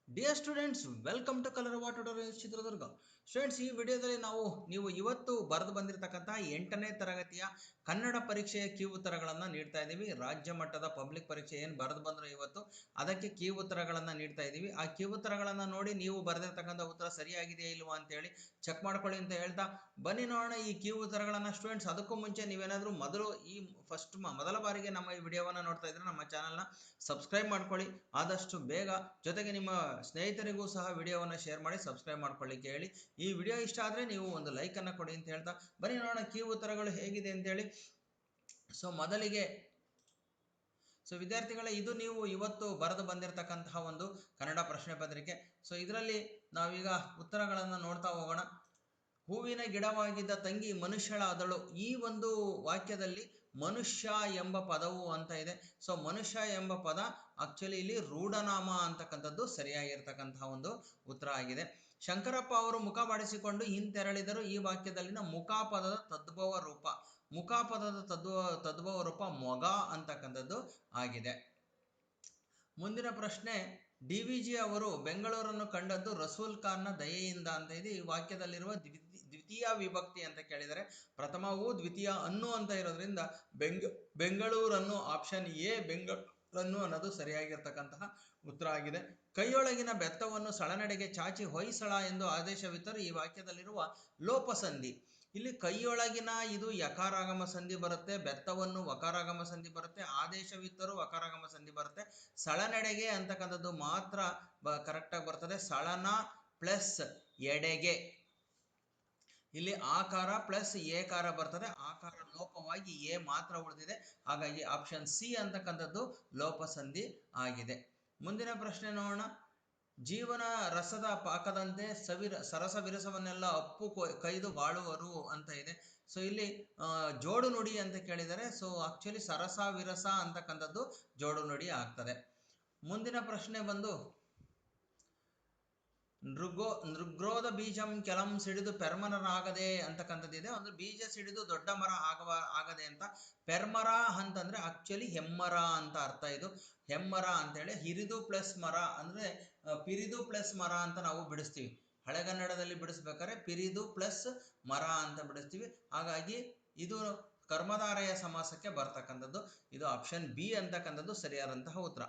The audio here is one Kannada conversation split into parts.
Dear students, welcome to colour what tutorials Chitradurga. Students, ಈ ವಿಡಿಯೋದಲ್ಲಿ ನೀವು ಇವತ್ತು ಬರೆದು ಬಂದಿರತಕ್ಕಂತಹ 8ನೇ ತರಗತಿಯ ಕನ್ನಡ ಪರೀಕ್ಷೆಯ ಕೀ ಉತ್ತರಗಳನ್ನು ನೀಡ್ತಾ ಇದ್ದೀವಿ. ರಾಜ್ಯ ಮಟ್ಟದ ಪಬ್ಲಿಕ್ ಪರೀಕ್ಷೆ ಏನು ಬರೆದು ಬಂದರೆ ಇವತ್ತು ಅದಕ್ಕೆ ಕೀ ಉತ್ತರಗಳನ್ನು ನೀಡ್ತಾ ಇದ್ದೀವಿ. ಆ ಕೀ ಉತ್ತರಗಳನ್ನು ನೋಡಿ ನೀವು ಬರೆದಿರ್ತಕ್ಕಂಥ ಉತ್ತರ ಸರಿಯಾಗಿದೆಯಾ ಇಲ್ವಾ ಅಂತೇಳಿ ಚೆಕ್ ಮಾಡ್ಕೊಳ್ಳಿ ಅಂತ ಹೇಳ್ತಾ ಬನ್ನಿ ನೋಡೋಣ ಈ ಕೀ ಉತ್ತರಗಳನ್ನು. ಸ್ಟೂಡೆಂಟ್ಸ್, ಅದಕ್ಕೂ ಮುಂಚೆ ನೀವೇನಾದರೂ ಮೊದಲ ಬಾರಿಗೆ ನಮ್ಮ ಈ ವಿಡಿಯೋವನ್ನು ನೋಡ್ತಾ ಇದ್ರೆ ನಮ್ಮ ಚಾನಲ್ನ ಸಬ್ಸ್ಕ್ರೈಬ್ ಮಾಡ್ಕೊಳ್ಳಿ ಆದಷ್ಟು ಬೇಗ. ಜೊತೆಗೆ ನಿಮ್ಮ ಸ್ನೇಹಿತರಿಗೂ ಸಹ ವಿಡಿಯೋವನ್ನು ಶೇರ್ ಮಾಡಿ ಸಬ್ಸ್ಕ್ರೈಬ್ ಮಾಡ್ಕೊಳ್ಳಿಕ್ಕೆ ಹೇಳಿ. ಈ ವಿಡಿಯೋ ಇಷ್ಟ ಆದರೆ ನೀವು ಒಂದು ಲೈಕನ್ನು ಕೊಡಿ ಅಂತ ಹೇಳ್ತಾ ಬನ್ನಿ ನೋಡೋಣ ಕೀ ಉತ್ತರಗಳು ಹೇಗಿದೆ ಅಂತೇಳಿ. ಮೊದಲಿಗೆ ವಿದ್ಯಾರ್ಥಿಗಳೇ, ಇದು ನೀವು ಇವತ್ತು ಬರೆದು ಬಂದಿರತಕ್ಕಂತಹ ಒಂದು ಕನ್ನಡ ಪ್ರಶ್ನೆ ಪತ್ರಿಕೆ. ಇದರಲ್ಲಿ ನಾವೀಗ ಉತ್ತರಗಳನ್ನು ನೋಡ್ತಾ ಹೋಗೋಣ. ಹೂವಿನ ಗಿಡವಾಗಿದ್ದ ತಂಗಿ ಮನುಷ್ಯಳ ಅದಳು. ಈ ಒಂದು ವಾಕ್ಯದಲ್ಲಿ ಮನುಷ್ಯ ಎಂಬ ಪದವು ಅಂತ ಇದೆ. ಮನುಷ್ಯ ಎಂಬ ಪದ ಆಕ್ಚುಲಿ ಇಲ್ಲಿ ರೂಢನಾಮ ಅಂತಕ್ಕಂಥದ್ದು ಸರಿಯಾಗಿರ್ತಕ್ಕಂತಹ ಒಂದು ಉತ್ತರ ಆಗಿದೆ. ಶಂಕರಪ್ಪ ಅವರು ಮುಖ ಬಾಡಿಸಿಕೊಂಡು ಹಿಂತೆರಳಿದರು. ಈ ವಾಕ್ಯದಲ್ಲಿನ ಮುಖಾಪದದ ತದ್ಭವ ರೂಪ ತದ್ಭವ ರೂಪ ಮೊಗ ಅಂತಕ್ಕಂಥದ್ದು ಆಗಿದೆ. ಮುಂದಿನ ಪ್ರಶ್ನೆ, DVG ಅವರು ಬೆಂಗಳೂರನ್ನು ಕಂಡದ್ದು ರಸೂಲ್ ಖಾನ್ನ ದಯೆಯಿಂದ ಅಂತ ಇದೆ. ಈ ವಾಕ್ಯದಲ್ಲಿರುವ ದ್ವಿತೀಯ ವಿಭಕ್ತಿ ಅಂತ ಕೇಳಿದರೆ ಪ್ರಥಮವು ದ್ವಿತೀಯ ಅನ್ನು ಅಂತ ಇರೋದ್ರಿಂದ ಬೆಂಗಳೂರನ್ನು ಆಪ್ಷನ್ ಎ ಬೆಂಗಳೂರನ್ನು ಅನ್ನೋದು ಸರಿಯಾಗಿರ್ತಕ್ಕಂತಹ ಉತ್ತರ ಆಗಿದೆ. ಕೈಯೊಳಗಿನ ಬೆತ್ತವನ್ನು ಸಳನಡೆಗೆ ಚಾಚಿ ಹೊಯ್ಸಳ ಎಂದು ಆದೇಶವಿತ್ತರು. ಈ ವಾಕ್ಯದಲ್ಲಿರುವ ಲೋಪಸಂಧಿ. ಇಲ್ಲಿ ಕೈಯೊಳಗಿನ ಇದು ಯಕಾರಾಗಮ ಸಂಧಿ ಬರುತ್ತೆ, ಬೆತ್ತವನ್ನು ವಕಾರಾಗಮ ಸಂಧಿ ಬರುತ್ತೆ, ಆದೇಶವಿತ್ತರು ವಕಾರಾಗಮ ಸಂಧಿ ಬರುತ್ತೆ. ಸಳನಡೆಗೆ ಅಂತಕ್ಕಂಥದ್ದು ಮಾತ್ರ ಕರೆಕ್ಟಾಗಿ ಬರ್ತದೆ. ಸಳನ ಪ್ಲಸ್ ಎಡೆಗೆ, ಇಲ್ಲಿ ಆಕಾರ ಪ್ಲಸ್ ಏಕಾರ ಬರ್ತದೆ. ಆಕಾರ ಲೋಪವಾಗಿ ಎ ಮಾತ್ರ ಉಳಿದಿದೆ. ಹಾಗಾಗಿ ಆಪ್ಷನ್ ಸಿ ಅಂತಕ್ಕಂಥದ್ದು ಲೋಪಸಂಧಿ ಆಗಿದೆ. ಮುಂದಿನ ಪ್ರಶ್ನೆ ನೋಡೋಣ. ಜೀವನ ರಸದ ಪಾಕದಂತೆ ಸರಸ ವಿರಸವನ್ನೆಲ್ಲ ಅಪ್ಪು ಕೈದು ಬಾಳುವರು ಅಂತ ಇದೆ. ಇಲ್ಲಿ ಜೋಡು ನುಡಿ ಅಂತ ಕೇಳಿದರೆ ಆಕ್ಚುಲಿ ಸರಸ ವಿರಸ ಅಂತಕ್ಕಂಥದ್ದು ಜೋಡು ನುಡಿ ಆಗ್ತದೆ. ಮುಂದಿನ ಪ್ರಶ್ನೆ ಬಂದು, ನೃಗ್ರೋಧ ಬೀಜಂ ಕೆಲಂ ಸಿಡಿದು ಪೆರ್ಮರರಾಗದೆ ಅಂತಕ್ಕಂಥದ್ದಿದೆ. ಒಂದು ಬೀಜ ಸಿಡಿದು ದೊಡ್ಡ ಮರ ಆಗದೆ ಅಂತ. ಪೆರ್ಮರ ಅಂತಂದ್ರೆ ಆಕ್ಚುಲಿ ಹೆಮ್ಮರ ಅಂತ ಅರ್ಥ. ಇದು ಹೆಮ್ಮರ ಅಂತೇಳಿ ಹಿರಿದು ಪ್ಲಸ್ ಮರ ಅಂದ್ರೆ ಪಿರಿದು ಪ್ಲಸ್ ಮರ ಅಂತ ನಾವು ಬಿಡಿಸ್ತೀವಿ. ಹಳೆಗನ್ನಡದಲ್ಲಿ ಬಿಡಿಸ್ಬೇಕಾದ್ರೆ ಪಿರಿದು ಪ್ಲಸ್ ಮರ ಅಂತ ಬಿಡಿಸ್ತೀವಿ. ಹಾಗಾಗಿ ಇದು ಕರ್ಮಧಾರಯ ಸಮಾಸಕ್ಕೆ ಬರ್ತಕ್ಕಂಥದ್ದು. ಇದು ಆಪ್ಷನ್ ಬಿ ಅಂತಕ್ಕಂಥದ್ದು ಸರಿಯಾದಂತಹ ಉತ್ತರ.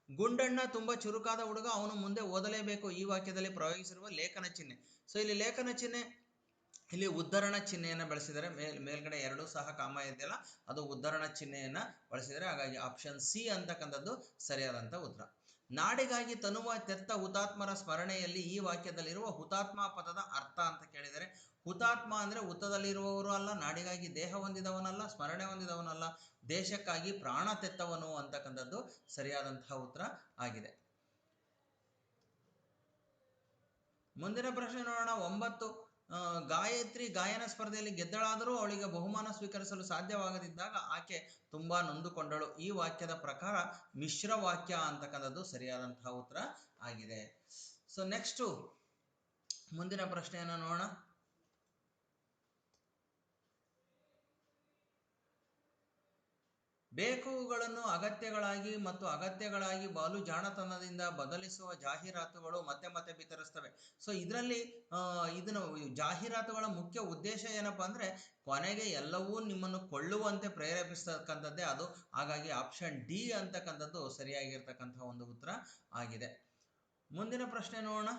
ಗುಂಡಣ್ಣ ತುಂಬ ಚುರುಕಾದ ಹುಡುಗ, ಅವನು ಮುಂದೆ ಓದಲೇಬೇಕು. ಈ ವಾಕ್ಯದಲ್ಲಿ ಪ್ರಯೋಗಿಸಿರುವ ಲೇಖನ ಚಿಹ್ನೆ. ಇಲ್ಲಿ ಲೇಖನ ಚಿಹ್ನೆ, ಇಲ್ಲಿ ಉದ್ಧರಣ ಚಿಹ್ನೆಯನ್ನು ಬಳಸಿದರೆ ಮೇಲ್ಗಡೆ ಎರಡೂ ಸಹ ಕಾಮ ಇದೆಯಲ್ಲ, ಅದು ಉದ್ಧರಣ ಚಿಹ್ನೆಯನ್ನು ಬಳಸಿದರೆ. ಹಾಗಾಗಿ ಆಪ್ಷನ್ ಸಿ ಅಂತಕ್ಕಂಥದ್ದು ಸರಿಯಾದಂಥ ಉತ್ತರ. ನಾಡಿಗಾಗಿ ತನುವ ತೆತ್ತ ಹುತಾತ್ಮರ ಸ್ಮರಣೆಯಲ್ಲಿ. ಈ ವಾಕ್ಯದಲ್ಲಿರುವ ಹುತಾತ್ಮ ಪದದ ಅರ್ಥ ಅಂತ ಕೇಳಿದರೆ, ಹುತಾತ್ಮ ಅಂದರೆ ಹುತ್ತದಲ್ಲಿರುವವರು ಅಲ್ಲ, ನಾಡಿಗಾಗಿ ದೇಹ ಹೊಂದಿದವನಲ್ಲ, ಸ್ಮರಣೆ ಹೊಂದಿದವನಲ್ಲ, ದೇಶಕ್ಕಾಗಿ ಪ್ರಾಣ ತೆತ್ತವನು ಅಂತಕ್ಕಂಥದ್ದು ಸರಿಯಾದಂತಹ ಉತ್ತರ ಆಗಿದೆ. ಮುಂದಿನ ಪ್ರಶ್ನೆ ನೋಡೋಣ. 9, ಗಾಯತ್ರಿ ಗಾಯನ ಸ್ಪರ್ಧೆಯಲ್ಲಿ ಗೆದ್ದಳಾದರೂ ಅವಳಿಗೆ ಬಹುಮಾನ ಸ್ವೀಕರಿಸಲು ಸಾಧ್ಯವಾಗದಿದ್ದಾಗ ಆಕೆ ತುಂಬಾ ನೊಂದುಕೊಂಡಳು. ಈ ವಾಕ್ಯದ ಪ್ರಕಾರ ಮಿಶ್ರ ವಾಕ್ಯ ಅಂತಕ್ಕಂಥದ್ದು ಸರಿಯಾದಂತಹ ಉತ್ತರ ಆಗಿದೆ. ನೆಕ್ಸ್ಟ್ ಮುಂದಿನ ಪ್ರಶ್ನೆಯನ್ನು ನೋಡೋಣ. ಬೇಕುಗಳನ್ನು ಅಗತ್ಯಗಳಾಗಿ ಮತ್ತು ಅಗತ್ಯಗಳಾಗಿ ಬಾಲು ಜಾಣತನದಿಂದ ಬದಲಿಸುವ ಜಾಹೀರಾತುಗಳು ಮತ್ತೆ ಮತ್ತೆ ಬಿತ್ತರಿಸ್ತವೆ. ಇದರಲ್ಲಿ ಇದನ್ನು ಜಾಹೀರಾತುಗಳ ಮುಖ್ಯ ಉದ್ದೇಶ ಏನಪ್ಪಾ ಅಂದ್ರೆ ಕೊನೆಗೆ ಎಲ್ಲವೂ ನಿಮ್ಮನ್ನು ಕೊಳ್ಳುವಂತೆ ಪ್ರೇರೇಪಿಸ್ತಕ್ಕಂಥದ್ದೇ ಅದು. ಹಾಗಾಗಿ ಆಪ್ಷನ್ ಡಿ ಅಂತಕ್ಕಂಥದ್ದು ಸರಿಯಾಗಿರ್ತಕ್ಕಂಥ ಒಂದು ಉತ್ತರ ಆಗಿದೆ. ಮುಂದಿನ ಪ್ರಶ್ನೆ ನೋಡೋಣ.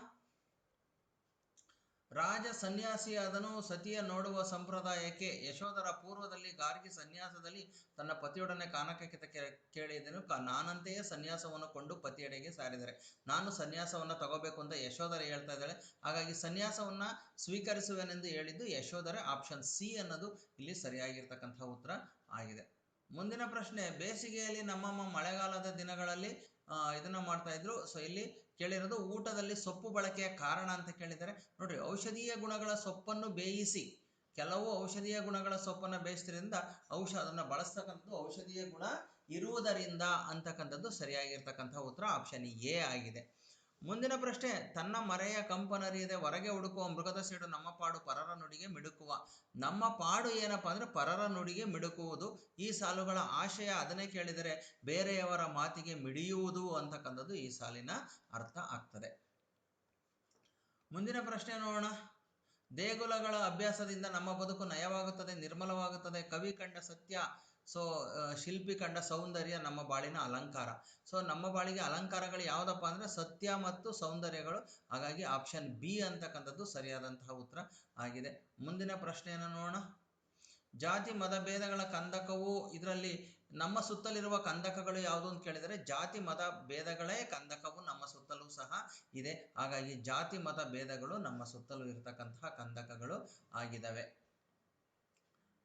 ರಾಜ ಸನ್ಯಾಸಿಯಾದನು. ಸತಿಯ ನೋಡುವ ಸಂಪ್ರದಾಯಕ್ಕೆ ಯಶೋಧರ ಪೂರ್ವದಲ್ಲಿ ಗಾರ್ಗಿ ಸನ್ಯಾಸದಲ್ಲಿ ತನ್ನ ಪತಿಯೊಡನೆ ಕಾನಕಕ್ಕೆ ಕೇಳಿದನು. ನಾನಂತೆಯೇ ಸನ್ಯಾಸವನ್ನು ಕೊಂಡು ಪತಿಯೆಡೆಗೆ ಸಾರಿದರೆ. ನಾನು ಸನ್ಯಾಸವನ್ನು ತಗೋಬೇಕು ಅಂತ ಯಶೋಧರ ಹೇಳ್ತಾ ಇದ್ದಾಳೆ. ಹಾಗಾಗಿ ಸನ್ಯಾಸವನ್ನು ಸ್ವೀಕರಿಸುವೆನೆಂದು ಹೇಳಿದ್ದು ಯಶೋಧರೆ. ಆಪ್ಷನ್ ಸಿ ಅನ್ನೋದು ಇಲ್ಲಿ ಸರಿಯಾಗಿರ್ತಕ್ಕಂಥ ಉತ್ತರ ಆಗಿದೆ. ಮುಂದಿನ ಪ್ರಶ್ನೆ, ಬೇಸಿಗೆಯಲ್ಲಿ ನಮ್ಮಮ್ಮ ಮಳೆಗಾಲದ ದಿನಗಳಲ್ಲಿ ಇದನ್ನ ಮಾಡ್ತಾ ಇದ್ರು. ಇಲ್ಲಿ ಕೇಳಿರೋದು ಊಟದಲ್ಲಿ ಸೊಪ್ಪು ಬಳಕೆಯ ಕಾರಣ ಅಂತ ಕೇಳಿದ್ದಾರೆ. ನೋಡ್ರಿ, ಔಷಧೀಯ ಗುಣಗಳ ಸೊಪ್ಪನ್ನು ಬೇಯಿಸಿ, ಕೆಲವು ಔಷಧೀಯ ಗುಣಗಳ ಸೊಪ್ಪನ್ನು ಬೇಯಿಸೋದ್ರಿಂದ ಅದನ್ನು ಬಳಸ್ತಕ್ಕಂಥದ್ದು ಔಷಧೀಯ ಗುಣ ಇರುವುದರಿಂದ ಅಂತಕ್ಕಂಥದ್ದು ಸರಿಯಾಗಿರ್ತಕ್ಕಂಥ ಉತ್ತರ ಆಪ್ಷನ್ ಎ ಆಗಿದೆ. ಮುಂದಿನ ಪ್ರಶ್ನೆ, ತನ್ನ ಮರೆಯ ಕಂಪನರಿಯದೆ ಹೊರಗೆ ಹುಡುಕುವ ಮೃಗದ ಸೇಡು ನಮ್ಮ ಪಾಡು ಪರರ ನುಡಿಗೆ ಮಿಡುಕುವ. ನಮ್ಮ ಪಾಡು ಏನಪ್ಪಾ ಅಂದ್ರೆ ಪರರ ನುಡಿಗೆ ಮಿಡುಕುವುದು. ಈ ಸಾಲುಗಳ ಆಶಯ ಅದನ್ನೇ ಕೇಳಿದರೆ ಬೇರೆಯವರ ಮಾತಿಗೆ ಮಿಡಿಯುವುದು ಅಂತಕ್ಕಂಥದ್ದು ಈ ಸಾಲಿನ ಅರ್ಥ ಆಗ್ತದೆ. ಮುಂದಿನ ಪ್ರಶ್ನೆ ನೋಡೋಣ. ದೇಗುಲಗಳ ಅಭ್ಯಾಸದಿಂದ ನಮ್ಮ ಬದುಕು ನಯವಾಗುತ್ತದೆ, ನಿರ್ಮಲವಾಗುತ್ತದೆ. ಕವಿ ಕಂಡ ಸತ್ಯ, ಸೊ ಶಿಲ್ಪಿ ಕಂಡ ಸೌಂದರ್ಯ ನಮ್ಮ ಬಾಳಿನ ಅಲಂಕಾರ. ಸೊ ನಮ್ಮ ಬಾಳಿಗೆ ಅಲಂಕಾರಗಳು ಯಾವುದಪ್ಪ ಅಂದರೆ ಸತ್ಯ ಮತ್ತು ಸೌಂದರ್ಯಗಳು. ಹಾಗಾಗಿ ಆಪ್ಷನ್ ಬಿ ಅಂತಕ್ಕಂಥದ್ದು ಸರಿಯಾದಂತಹ ಉತ್ತರ ಆಗಿದೆ. ಮುಂದಿನ ಪ್ರಶ್ನೆಯನ್ನು ನೋಡೋಣ. ಜಾತಿ ಮತ ಭೇದಗಳ ಕಂದಕವು, ಇದರಲ್ಲಿ ನಮ್ಮ ಸುತ್ತಲಿರುವ ಕಂದಕಗಳು ಯಾವುದು ಅಂತ ಕೇಳಿದರೆ ಜಾತಿ ಮತ ಭೇದಗಳೇ ಕಂದಕವು ನಮ್ಮ ಸುತ್ತಲೂ ಸಹ ಇದೆ. ಹಾಗಾಗಿ ಜಾತಿ ಮತ ಭೇದಗಳು ನಮ್ಮ ಸುತ್ತಲೂ ಇರತಕ್ಕಂತಹ ಕಂದಕಗಳು ಆಗಿದ್ದಾವೆ.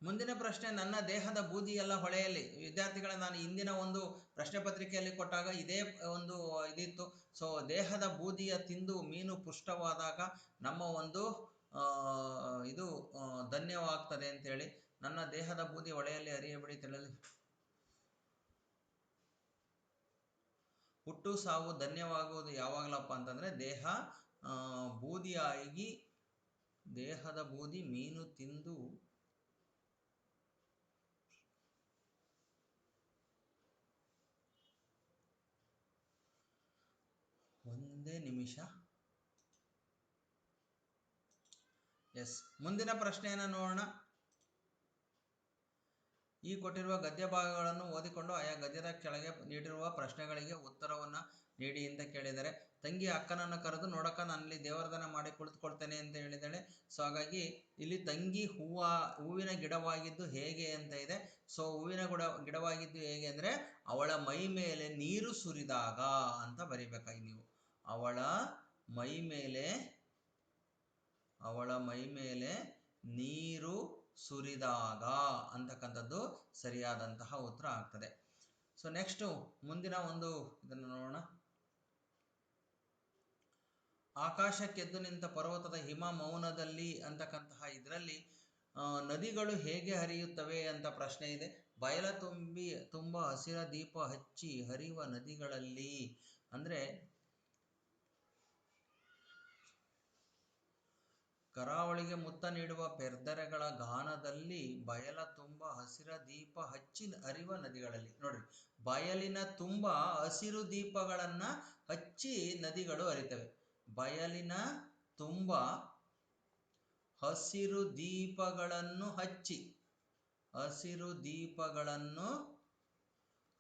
ಮುಂದಿನ ಪ್ರಶ್ನೆ, ನನ್ನ ದೇಹದ ಬೂದಿಯೆಲ್ಲ ಹೊಳೆಯಲ್ಲಿ. ವಿದ್ಯಾರ್ಥಿಗಳ ನಾನು ಇಂದಿನ ಒಂದು ಪ್ರಶ್ನೆ ಪತ್ರಿಕೆಯಲ್ಲಿ ಕೊಟ್ಟಾಗ ಇದೇ ಒಂದು ಇದಿತ್ತು. ಸೊ ದೇಹದ ಬೂದಿಯ ತಿಂದು ಮೀನು ಪುಷ್ಟವಾದಾಗ ನಮ್ಮ ಒಂದು ಇದು ಧನ್ಯವಾಗ್ತದೆ ಅಂತೇಳಿ. ನನ್ನ ದೇಹದ ಬೂದಿ ಹೊಳೆಯಲ್ಲಿ ಹರಿಯಬಿಡಿ ತಿಳಿಯಲಿ. ಹುಟ್ಟು ಸಾವು ಧನ್ಯವಾಗುವುದು ಯಾವಾಗಲಪ್ಪ ಅಂತಂದರೆ ದೇಹ ಬೂದಿಯಾಗಿ, ದೇಹದ ಬೂದಿ ಮೀನು ತಿಂದು. ಒಂದೇ ನಿಮಿಷ. ಎಸ್, ಮುಂದಿನ ಪ್ರಶ್ನೆಯನ್ನು ನೋಡೋಣ. ಈ ಕೊಟ್ಟಿರುವ ಗದ್ಯ ಭಾಗಗಳನ್ನು ಓದಿಕೊಂಡು ಆಯಾ ಗದ್ಯದ ಕೆಳಗೆ ನೀಡಿರುವ ಪ್ರಶ್ನೆಗಳಿಗೆ ಉತ್ತರವನ್ನು ನೀಡಿ ಅಂತ ಕೇಳಿದರೆ, ತಂಗಿ ಅಕ್ಕನನ್ನು ಕರೆದು ನೋಡಕ್ಕ ನಾನಲ್ಲಿ ದೇವರದನ ಮಾಡಿ ಕುಳಿತುಕೊಳ್ತೇನೆ ಅಂತ ಹೇಳಿದ್ದಾಳೆ. ಸೊ ಹಾಗಾಗಿ ಇಲ್ಲಿ ತಂಗಿ ಹೂವಿನ ಗಿಡವಾಗಿದ್ದು ಹೇಗೆ ಅಂತ ಇದೆ. ಸೊ ಹೂವಿನ ಗಿಡವಾಗಿದ್ದು ಹೇಗೆ ಅಂದರೆ ಅವಳ ಮೈ ಮೇಲೆ ನೀರು ಸುರಿದಾಗ ಅಂತ ಬರಿಬೇಕಾಗಿ ನೀವು. ಅವಳ ಮೈ ಮೇಲೆ ನೀರು ಸುರಿದಾಗ ಅಂತಕ್ಕಂಥದ್ದು ಸರಿಯಾದಂತಹ ಉತ್ತರ ಆಗ್ತದೆ. ಸೊ ನೆಕ್ಸ್ಟು ಮುಂದಿನ ಒಂದು ಇದನ್ನು ನೋಡೋಣ. ಆಕಾಶಕ್ಕೆದ್ದು ನಿಂತ ಪರ್ವತದ ಹಿಮ ಮೌನದಲ್ಲಿ ಅಂತಕ್ಕಂತಹ ಇದರಲ್ಲಿ ನದಿಗಳು ಹೇಗೆ ಹರಿಯುತ್ತವೆ ಅಂತ ಪ್ರಶ್ನೆ ಇದೆ. ಬಯಲ ತುಂಬ ಹಸಿರ ದೀಪ ಹಚ್ಚಿ ಹರಿಯುವ ನದಿಗಳಲ್ಲಿ ಅಂದರೆ ಕರಾವಳಿಗೆ ಮುತ್ತ ನೀಡುವ ಪೆರ್ದರೆಗಳ ಗಾನದಲ್ಲಿ ಬಯಲ ತುಂಬ ಹಸಿರ ದೀಪ ಹಚ್ಚಿ ಹರಿಯುವ ನದಿಗಳಲ್ಲಿ. ನೋಡ್ರಿ, ಬಯಲಿನ ತುಂಬ ಹಸಿರು ದೀಪಗಳನ್ನು ಹಚ್ಚಿ ನದಿಗಳು ಹರಿತವೆ. ಬಯಲಿನ ತುಂಬ ಹಸಿರು ದೀಪಗಳನ್ನು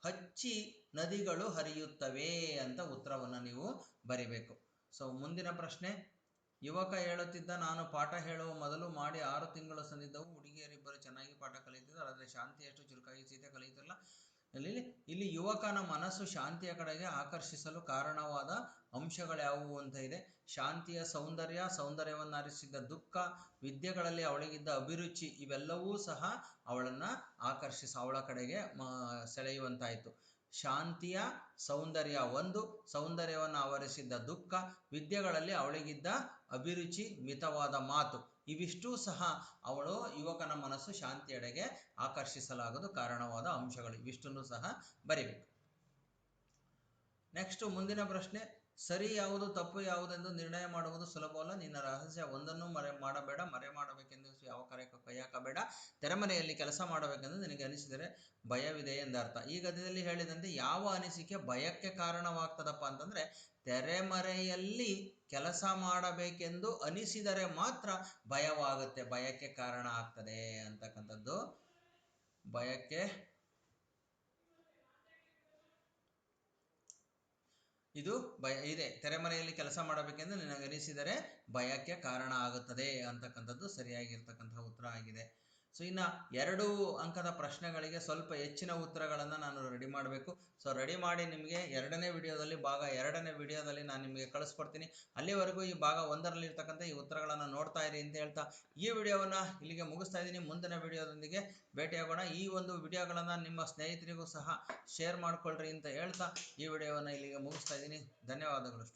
ಹಚ್ಚಿ ನದಿಗಳು ಹರಿಯುತ್ತವೆ ಅಂತ ಉತ್ತರವನ್ನು ನೀವು ಬರಿಬೇಕು. ಸೊ ಮುಂದಿನ ಪ್ರಶ್ನೆ, ಯುವಕ ಹೇಳುತ್ತಿದ್ದ, ನಾನು ಪಾಠ ಹೇಳುವ ಮೊದಲು ಮಾಡಿ 6 ತಿಂಗಳು ಸಂದಿದ್ದವು. ಹುಡುಗಿಯರಿಬ್ಬರು ಚೆನ್ನಾಗಿ ಪಾಠ ಕಲಿಯುತ್ತಿದ್ದರು, ಆದರೆ ಶಾಂತಿ ಎಷ್ಟು ಚುರುಕಾಗಿ ಸೀತೆ ಕಲಿಯುತ್ತಿಲ್ಲ. ಇಲ್ಲಿ ಯುವಕನ ಮನಸ್ಸು ಶಾಂತಿಯ ಕಡೆಗೆ ಆಕರ್ಷಿಸಲು ಕಾರಣವಾದ ಅಂಶಗಳ್ಯಾವುವು ಅಂತ ಇದೆ. ಶಾಂತಿಯ ಸೌಂದರ್ಯವನ್ನು ಅರಿಸಿದ್ದ ದುಃಖ, ವಿದ್ಯೆಗಳಲ್ಲಿ ಅವಳಿಗಿದ್ದ ಅಭಿರುಚಿ, ಇವೆಲ್ಲವೂ ಸಹ ಅವಳನ್ನು ಅವಳ ಕಡೆಗೆ ಸೆಳೆಯುವಂತಾಯಿತು. ಶಾಂತಿಯ ಸೌಂದರ್ಯ ಒಂದು, ಸೌಂದರ್ಯವನ್ನು ಆವರಿಸಿದ್ದ ದುಃಖ, ವಿದ್ಯೆಗಳಲ್ಲಿ ಅವಳಿಗಿದ್ದ ಅಭಿರುಚಿ, ಮಿತವಾದ ಮಾತು, ಇವಿಷ್ಟೂ ಸಹ ಯುವಕನ ಮನಸ್ಸು ಶಾಂತಿಯೆಡೆಗೆ ಆಕರ್ಷಿಸಲಾಗಲು ಕಾರಣವಾದ ಅಂಶಗಳು. ಇವಿಷ್ಟನ್ನು ಸಹ ಬರಿಬೇಕು. ನೆಕ್ಸ್ಟ್ ಮುಂದಿನ ಪ್ರಶ್ನೆ, ಸರಿ ಯಾವುದು ತಪ್ಪು ಯಾವುದೆಂದು ನಿರ್ಣಯ ಮಾಡುವುದು ಸುಲಭವಲ್ಲ. ನಿನ್ನ ರಹಸ್ಯ ಒಂದನ್ನು ಮರೆ ಮಾಡಬೇಕೆಂದು ಯಾವ ಕಾರ್ಯಕ್ಕೂ ಕೈ ಹಾಕಬೇಡ. ತೆರೆಮರೆಯಲ್ಲಿ ಕೆಲಸ ಮಾಡಬೇಕೆಂದು ನಿನಗೆ ಅನಿಸಿದರೆ ಭಯವಿದೆ ಎಂದರ್ಥ. ಈ ಗದ್ಯದಲ್ಲಿ ಹೇಳಿದಂತೆ ಯಾವ ಅನಿಸಿಕೆ ಭಯಕ್ಕೆ ಕಾರಣವಾಗ್ತದಪ್ಪ ಅಂತಂದರೆ, ತೆರೆಮರೆಯಲ್ಲಿ ಕೆಲಸ ಮಾಡಬೇಕೆಂದು ಅನಿಸಿದರೆ ಮಾತ್ರ ಭಯವಾಗುತ್ತೆ, ಭಯಕ್ಕೆ ಕಾರಣ ಆಗ್ತದೆ ಅಂತಕ್ಕಂಥದ್ದು. ಇದು ಇದೆ, ತೆರೆಮರೆಯಲ್ಲಿ ಕೆಲಸ ಮಾಡಬೇಕೆಂದು ನಿನಗನಿಸಿದರೆ ಭಯಕ್ಕೆ ಕಾರಣ ಆಗುತ್ತದೆ ಅಂತಕ್ಕಂಥದ್ದು ಸರಿಯಾಗಿರ್ತಕ್ಕಂತಹ ಉತ್ತರ ಆಗಿದೆ. ಸೊ ಇನ್ನು 2 ಅಂಕದ ಪ್ರಶ್ನೆಗಳಿಗೆ ಸ್ವಲ್ಪ ಹೆಚ್ಚಿನ ಉತ್ತರಗಳನ್ನು ನಾನು ರೆಡಿ ಮಾಡಬೇಕು. ಸೊ ರೆಡಿ ಮಾಡಿ ನಿಮಗೆ ಭಾಗ 2ನೇ ವಿಡಿಯೋದಲ್ಲಿ ನಾನು ನಿಮಗೆ ಕಳಿಸ್ಕೊಡ್ತೀನಿ. ಅಲ್ಲಿವರೆಗೂ ಈ ಭಾಗ 1ರಲ್ಲಿ ಇರ್ತಕ್ಕಂಥ ಈ ಉತ್ತರಗಳನ್ನು ನೋಡ್ತಾ ಇರಿ ಅಂತ ಹೇಳ್ತಾ ಈ ವಿಡಿಯೋವನ್ನು ಇಲ್ಲಿಗೆ ಮುಗಿಸ್ತಾ ಇದ್ದೀನಿ. ಮುಂದಿನ ವಿಡಿಯೋದೊಂದಿಗೆ ಭೇಟಿಯಾಗೋಣ. ಈ ಒಂದು ವಿಡಿಯೋಗಳನ್ನು ನಿಮ್ಮ ಸ್ನೇಹಿತರಿಗೂ ಸಹ ಶೇರ್ ಮಾಡ್ಕೊಳ್ರಿ ಅಂತ ಹೇಳ್ತಾ ಈ ವಿಡಿಯೋವನ್ನು ಇಲ್ಲಿಗೆ ಮುಗಿಸ್ತಾ ಇದ್ದೀನಿ. ಧನ್ಯವಾದಗಳು.